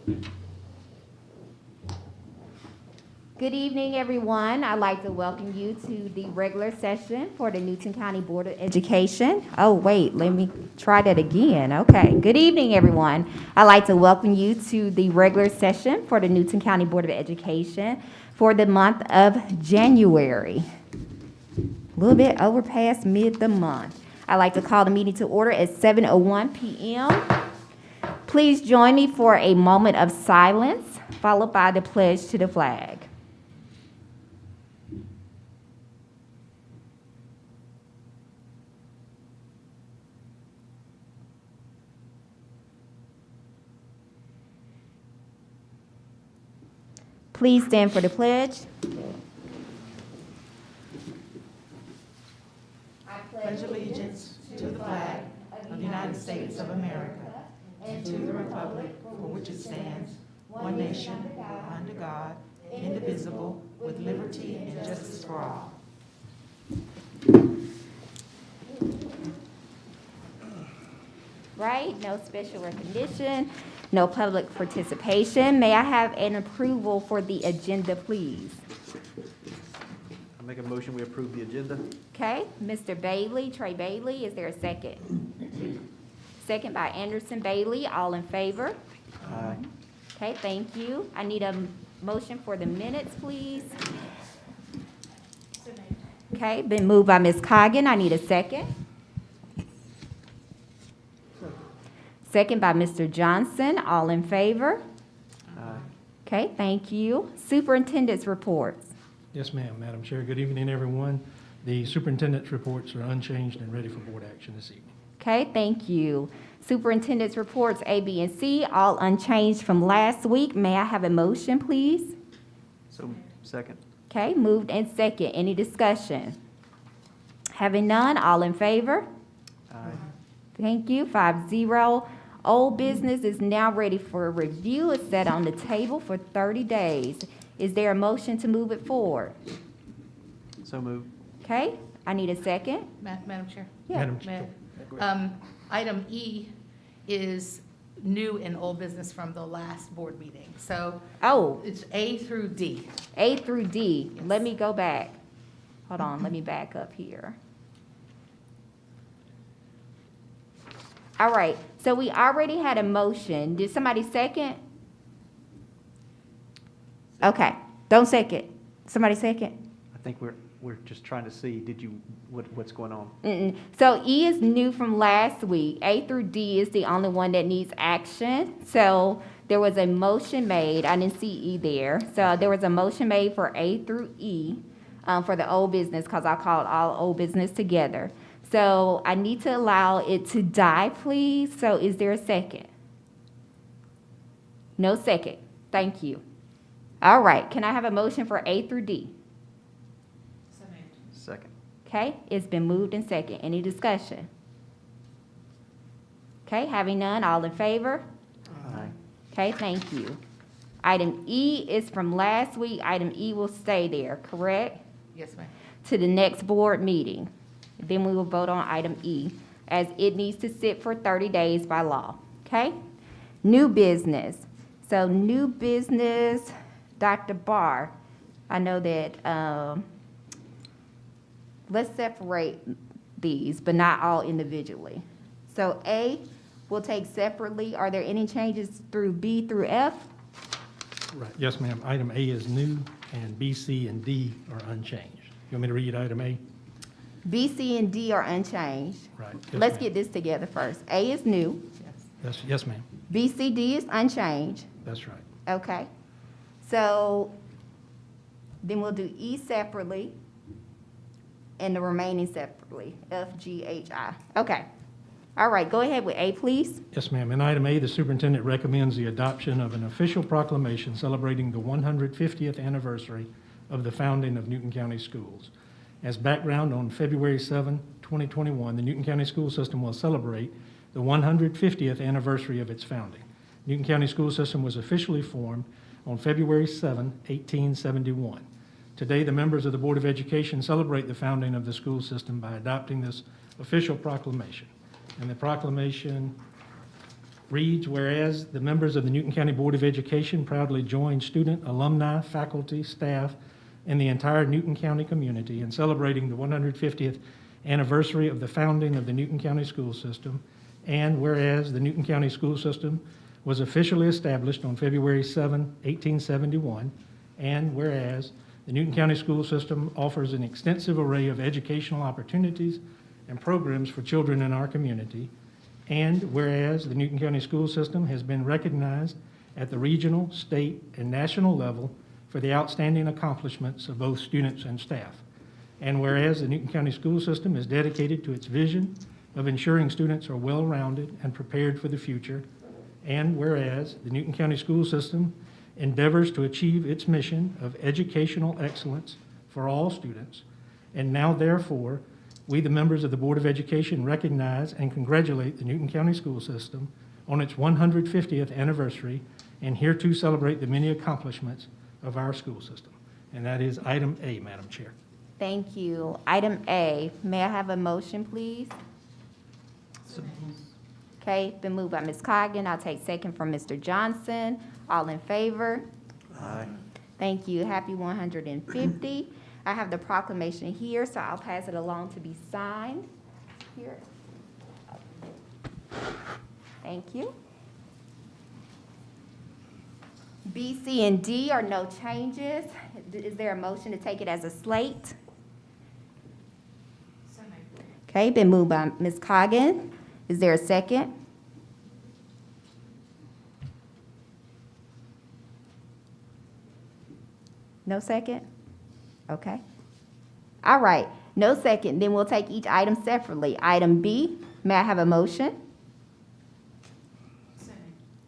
Good evening, everyone. I'd like to welcome you to the regular session for the Newton County Board of Education. Oh, wait, let me try that again. Okay. Good evening, everyone. I'd like to welcome you to the regular session for the Newton County Board of Education for the month of January. A little bit over past mid the month. I'd like to call the meeting to order at 7:01 p.m. Please join me for a moment of silence, followed by the pledge to the flag. Please stand for the pledge. I pledge allegiance to the flag of the United States of America and to the republic for which it stands, one nation, under God, indivisible, with liberty and justice for all. Right, no special recognition, no public participation. May I have an approval for the agenda, please? I make a motion, we approve the agenda. Okay, Mr. Bailey, Trey Bailey, is there a second? Second by Anderson Bailey, all in favor? Aye. Okay, thank you. I need a motion for the minutes, please. Okay, been moved by Ms. Coggan, I need a second. Second by Mr. Johnson, all in favor? Aye. Okay, thank you. Superintendent's reports. Yes, ma'am. Madam Chair, good evening, everyone. The superintendent's reports are unchanged and ready for board action this evening. Okay, thank you. Superintendent's reports A, B, and C, all unchanged from last week. May I have a motion, please? So, second. Okay, moved and second. Any discussion? Having none, all in favor? Aye. Thank you, 5-0. Old business is now ready for review. It's set on the table for 30 days. Is there a motion to move it forward? So moved. Okay, I need a second. Madam Chair? Yeah. Madam Chair. Item E is new and old business from the last board meeting. So Oh, it's A through D. A through D. Yes. Let me go back. Hold on, let me back up here. All right, so we already had a motion. Did somebody second? Okay, don't second. Somebody second? I think we're just trying to see, what's going on? So E is new from last week. A through D is the only one that needs action. So there was a motion made. I didn't see E there. So there was a motion made for A through E for the old business because I called all old business together. So I need to allow it to die, please. So is there a second? No second. Thank you. All right. Can I have a motion for A through D? Second. Okay, it's been moved and second. Any discussion? Okay, having none, all in favor? Aye. Okay, thank you. Item E is from last week. Item E will stay there, correct? Yes, ma'am. To the next board meeting. Then we will vote on item E, as it needs to sit for 30 days by law, okay? New business. So new business, Dr. Barr, I know that, let's separate these, but not all individually. So A, we'll take separately. Are there any changes through B through F? Right. Yes, ma'am. Item A is new, and B, C, and D are unchanged. You want me to read item A? B, C, and D are unchanged. Right. Yes, Let's ma'am. get this together first. A is new. Yes. Yes, ma'am. B, C, D is unchanged. That's right. Okay. So then we'll do E separately and the remaining separately, F, G, H, I. Okay. All right, go ahead with A, please. Yes, ma'am. In item A, the superintendent recommends the adoption of an official proclamation celebrating the 150th anniversary of the founding of Newton County Schools. As background, on February 7, 2021, the Newton County School System will celebrate the 150th anniversary of its founding. Newton County School System was officially formed on February 7, 1871. Today, the members of the Board of Education celebrate the founding of the school system by adopting this official proclamation. And the proclamation reads, whereas the members of the Newton County Board of Education proudly join student, alumni, faculty, staff, and the entire Newton County community in celebrating the 150th anniversary of the founding of the Newton County School System, and whereas the Newton County School System was officially established on February 7, 1871, and whereas the Newton County School System offers an extensive array of educational opportunities and programs for children in our community, and whereas the Newton County School System has been recognized at the regional, state, and national level for the outstanding accomplishments of both students and staff. And whereas the Newton County School System is dedicated to its vision of ensuring students are well-rounded and prepared for the future, and whereas the Newton County School System endeavors to achieve its mission of educational excellence for all students, and now therefore, we, the members of the Board of Education, recognize and congratulate the Newton County School System on its 150th anniversary and hereto celebrate the many accomplishments of our school system. And that is item A, Madam Chair. Thank you. Item A, may I have a motion, please? Okay, been moved by Ms. Coggan. I'll take second from Mr. Johnson. All in favor? Aye. Thank you. Happy 150. I have the proclamation here, so I'll pass it along to be signed. Here. Thank you. B, C, and D are no changes. Is there a motion to take it as a slate? Okay, been moved by Ms. Coggan. Is there a second? No second? Okay. All right, no second. Then we'll take each item separately. Item B, may I have a motion?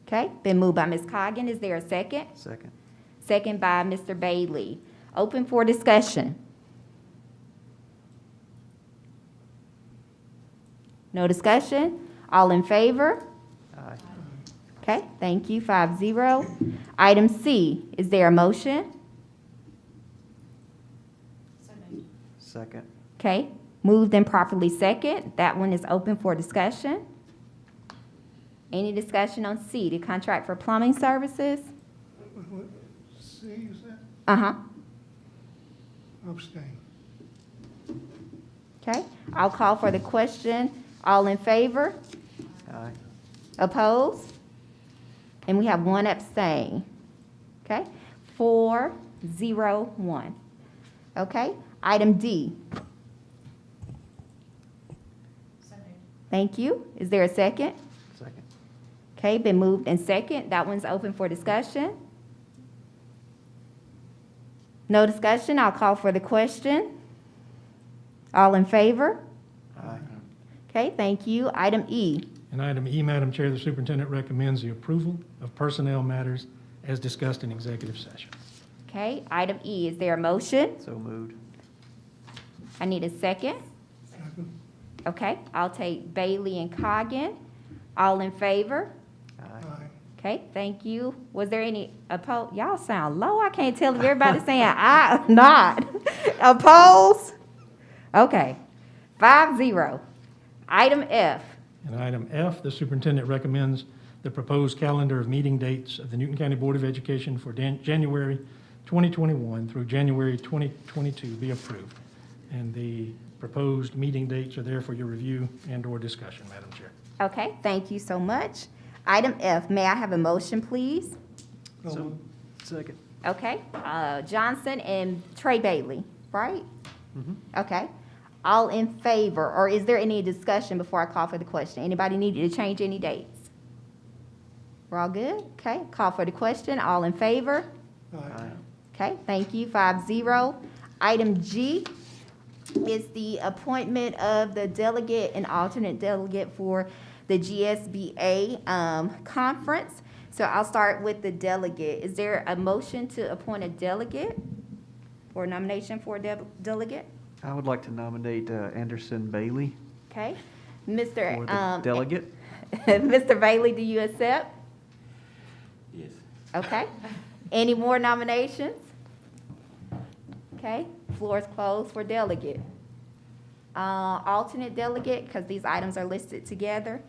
Okay, been moved by Ms. Coggan. Is there a second? Second. Second by Mr. Bailey. Open for discussion. No discussion? All in favor? Aye. Okay, thank you, 5-0. Item C, is there a motion? Second. Okay, moved and properly second. That one is open for discussion. Any discussion on C, the contract for plumbing services? C, you said? Uh-huh. Abstain. Okay, I'll call for the question. All in favor? Aye. Opposed? And we have one abstain. Okay, 4-0-1. Okay, item D. Thank you. Is there a second? Second. Okay, been moved and second. That one's open for discussion. No discussion. I'll call for the question. All in favor? Aye. Okay, thank you. Item E. And item E, Madam Chair, the superintendent recommends the approval of personnel matters as discussed in executive session. Okay, item E. Is there a motion? So moved. I need a second. Second. Okay, I'll take Bailey and Coggan. All in favor? Aye. Aye. Okay, thank you. Was there any opposed? Y'all sound low. I can't tell if everybody's saying aye or not. Opposed? Okay, 5-0. Item F. And item F, the superintendent recommends the proposed calendar of meeting dates of the Newton County Board of Education for January 2021 through January 2022 be approved. And the proposed meeting dates are there for your review and/or discussion, Madam Chair. Okay, thank you so much. Item F, may I have a motion, please? So, second. Okay, Johnson and Trey Bailey, right? Mhm. Okay. All in favor, or is there any discussion before I call for the question? Anybody need to change any dates? We're all good? Okay, call for the question. All in favor? Aye. Okay, thank you, 5-0. Item G is the appointment of the delegate and alternate delegate for the GSBA conference. So I'll start with the delegate. Is there a motion to appoint a delegate or nomination for a delegate? I would like to nominate Anderson Bailey Okay, for Mr. the delegate. Mr. Bailey, do you accept? Yes. Okay. Any more nominations? Okay, floor is closed for delegate. Alternate delegate, because these items are listed together.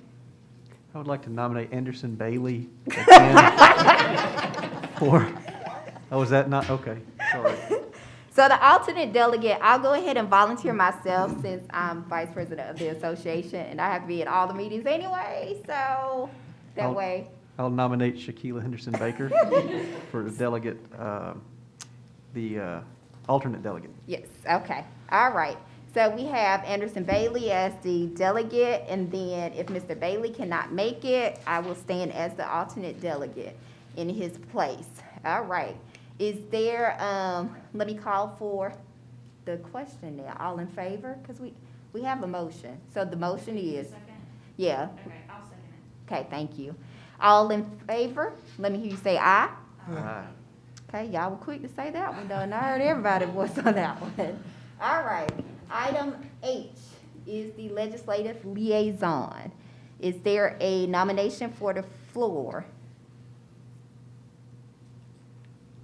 I would like to nominate Anderson Bailey again for, oh, is that not, okay, sorry. So the alternate delegate, I'll go ahead and volunteer myself since I'm vice president of the association and I have to be at all the meetings anyway, so that I'll- way. I'll nominate Shaquila Henderson Baker for the delegate, the alternate delegate. Yes, okay, all right. So we have Anderson Bailey as the delegate, and then if Mr. Bailey cannot make it, I will stand as the alternate delegate in his place. All right. Is there, let me call for the question now. All in favor? Because we have a motion. So the motion is, Second? yeah, Okay, I'll second it. okay, thank you. All in favor? Let me hear you say aye. Aye. Okay, y'all were quick to say that one, though, and I heard everybody's voice on that one. All right, item H is the legislative liaison. Is there a nomination for the floor?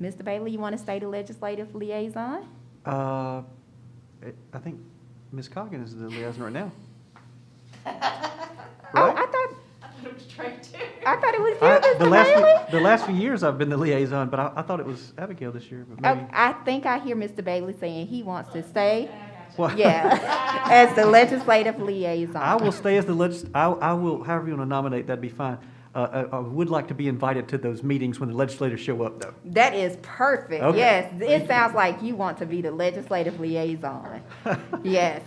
Mr. Bailey, you want to stay the legislative liaison? I think Ms. Coggin is the liaison right now. Oh, Right? I thought it was Trey too. it was you, I- Mr. Bailey. The last few years I've been the liaison, but I thought it was Abigail this year, but maybe. Oh, I think I hear Mr. Bailey saying he wants to stay, Well, yeah, as the legislative liaison. I will stay as the I will, however you want to nominate, that'd be fine. I would like to be invited to those meetings when the legislators show up, though. That is perfect. Okay. Yes, it sounds like you want to be the legislative liaison. Yes.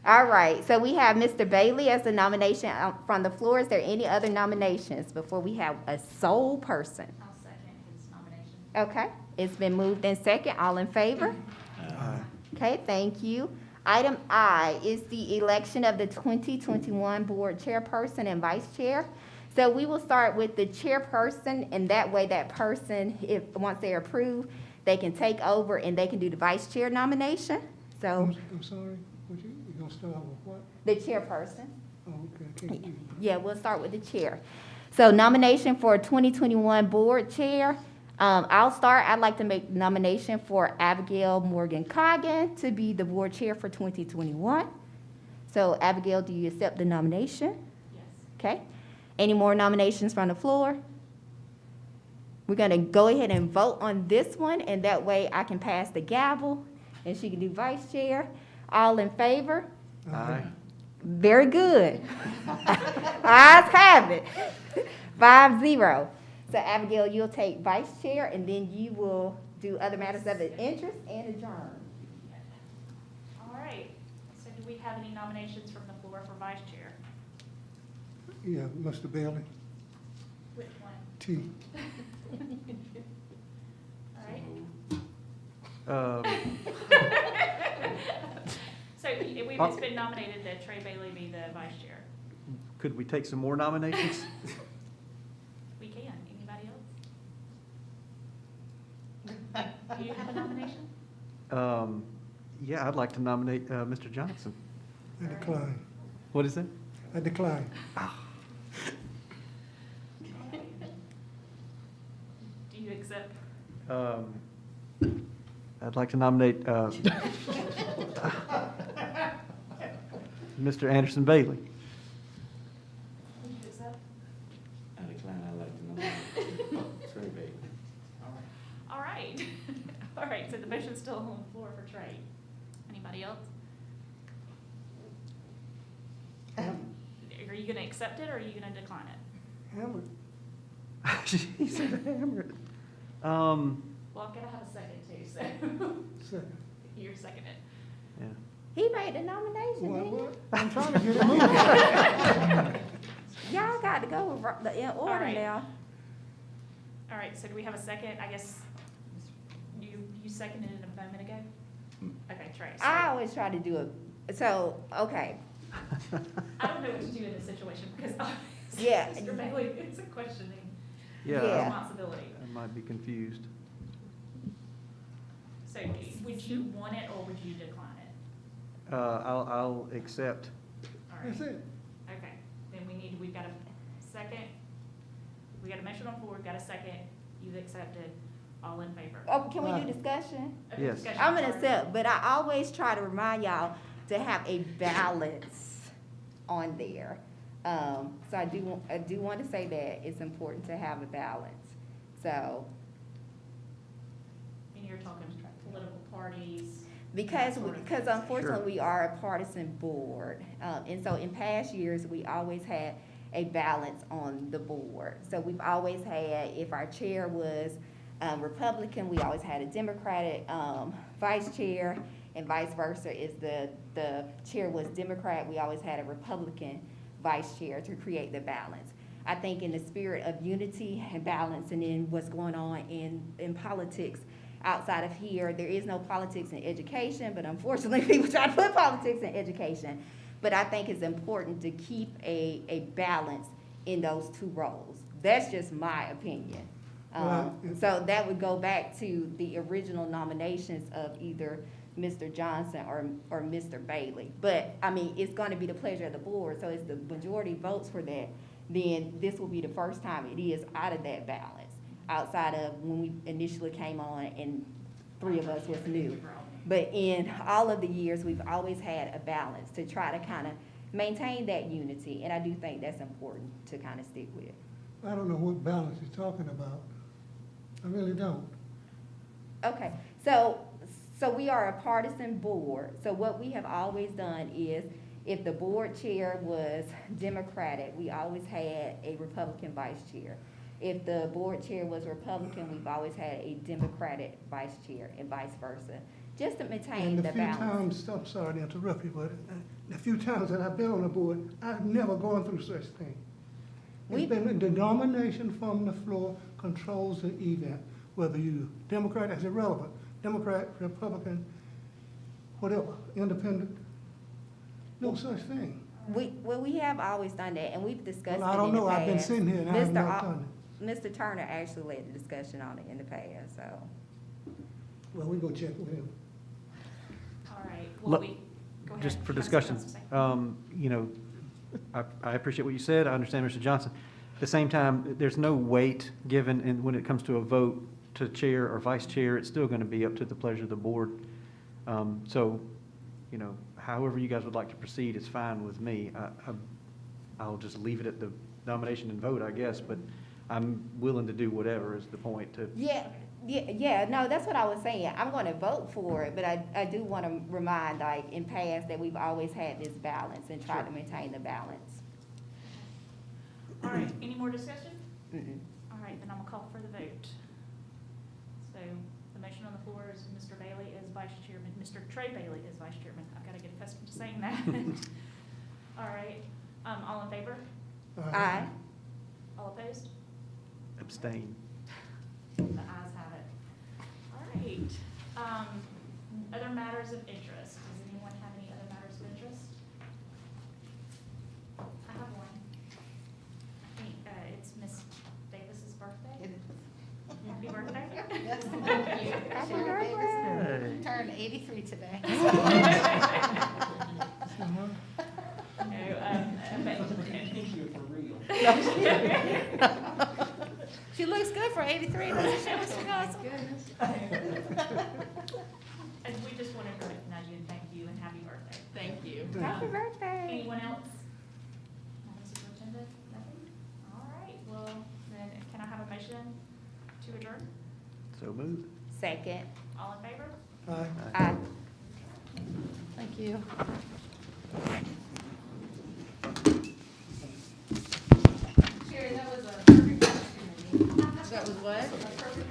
All right, so we have Mr. Bailey as the nomination from the floor. Is there any other nominations before we have a sole person? I'll second his nomination. Okay, it's been moved in second. All in favor? Okay, thank you. Item I is the election of the 2021 board chairperson and vice chair. So we will start with the chairperson, and that way that person, once they're approved, they can take over and they can do the vice chair nomination. So I'm sorry, you gonna start with what? the chairperson. Oh, okay, I can't hear you. Yeah, we'll start with the chair. So nomination for 2021 board chair. I'll start. I'd like to make nomination for Abigail Morgan Coggin to be the board chair for 2021. So Abigail, do you accept the nomination? Yes. Okay. Any more nominations from the floor? We're gonna go ahead and vote on this one, and that way I can pass the gavel and she can do vice chair. All in favor? Aye. Very good. Ayes have it. 5-0. So Abigail, you'll take vice chair, and then you will do other matters of interest and adjourn. All right, so do we have any nominations from the floor for vice chair? Yeah, Mr. Bailey, Which one? T. All right. Um, So we've just been nominated that Trey Bailey be the vice chair. Could we take some more nominations? We can. Anybody else? Do you have a nomination? Yeah, I'd like to nominate Mr. Johnson. I decline. What is that? I decline. Do you accept? I'd like to nominate Mr. Anderson Bailey. Do you accept? I decline, I'd like to know. Trey Bailey. All right. All right, so the motion's still on the floor for Trey. Anybody else? Are you gonna accept it or are you gonna decline it? Hammer. She said hammer it. Well, I'm gonna have a second too, so Second. you're second it. Yeah. He made the nomination, What, didn't what? I'm trying to get it moving. he? Y'all got to go in order right. now. All right, so do we have a second? I guess you seconded it a moment ago? Okay, Trey. So I always try to do it. So, okay. I don't know what to do in this situation because obviously Yeah. Mr. Bailey is a questioning Yeah, Yeah. responsibility. I might be confused. So would you want it or would you decline it? I'll accept. All right. That's it. Okay, then we've got a second. We got a motion on the floor, we've got a second. You've accepted. All in favor? Oh, can we do discussion? Okay, Yes. discussion, I'm gonna sorry. accept, but I always try to remind y'all to have a balance on there. So I do want to say that it's important to have a balance. So, And you're talking political parties. because Sort of. unfortunately, we are a partisan board. And so in past years, we always had a balance on the board. So we've always had, if our chair was Republican, we always had a Democratic vice chair, and vice versa. If the chair was Democrat, we always had a Republican vice chair to create the balance. I think in the spirit of unity and balance, and in what's going on in politics outside of here, there is no politics in education, but unfortunately, people try to put politics in education. But I think it's important to keep a balance in those two roles. That's just my opinion. Well, So that would go back to the original nominations of either Mr. Johnson or Mr. Bailey. But, I mean, it's gonna be the pleasure of the board, so if the majority votes for that, then this will be the first time it is out of that balance, outside of when we initially came on and three of us was new. But in all of the years, we've always had a balance to try to kind of maintain that unity, and I do think that's important to kind of stick with. I don't know what balance you're talking about. I really don't. Okay, so we are a partisan board, so what we have always done is, if the board chair was Democratic, we always had a Republican vice chair. If the board chair was Republican, we've always had a Democratic vice chair, and vice versa, just to maintain And the the few balance. times, I'm sorry to interrupt you, but the few times that I've been on the board, I've never gone through such thing. We- It's been the nomination from the floor controls the event, whether you Democrat, that's irrelevant, Democrat, Republican, whatever, independent, no such thing. We have always done that, and we've discussed it in Well, the I don't know, I've been past. sitting here and I have Mr. not Al- done Mr. Turner actually led the discussion on it in the past, so. Well, we go check with him. All right, Look, well, go ahead. Just for Councilman discussion, Johnson, say. you know, I appreciate what you said, I understand, Mr. Johnson. At the same time, there's no weight given, and when it comes to a vote to chair or vice chair, it's still gonna be up to the pleasure of the board. So, you know, however you guys would like to proceed is fine with me. I'll just leave it at the nomination and vote, I guess, but I'm willing to do whatever is the point to. Yeah, no, that's what I was saying. I'm gonna vote for it, but I do wanna remind, like, in past, that we've always had this balance and tried to maintain the balance. All right, any more discussion? Mm-mm. All right, then I'm gonna call for the vote. So the motion on the floor is Mr. Bailey as vice chairman, Mr. Trey Bailey as vice chairman. I've gotta get accustomed to saying that. All right, all in favor? Aye. All opposed? Abstain. The ayes have it. All right, other matters of interest. Does anyone have any other matters of interest? I have one. I think, it's Miss Davis's birthday. Happy birthday. Yes, thank you. Happy Sharon birthday. Davis turned 83 today. She looks good for 83, doesn't she, Mr. Johnson? And we just wanted to recognize you and thank you and happy birthday. Thank you. Happy birthday. Anyone else? Madam Superintendent, nothing? All right, well, then can I have a motion to adjourn? So moved. Second. All in favor? Aye. Aye. Thank you. Sherry, that was a perfect opportunity. That was what? A perfect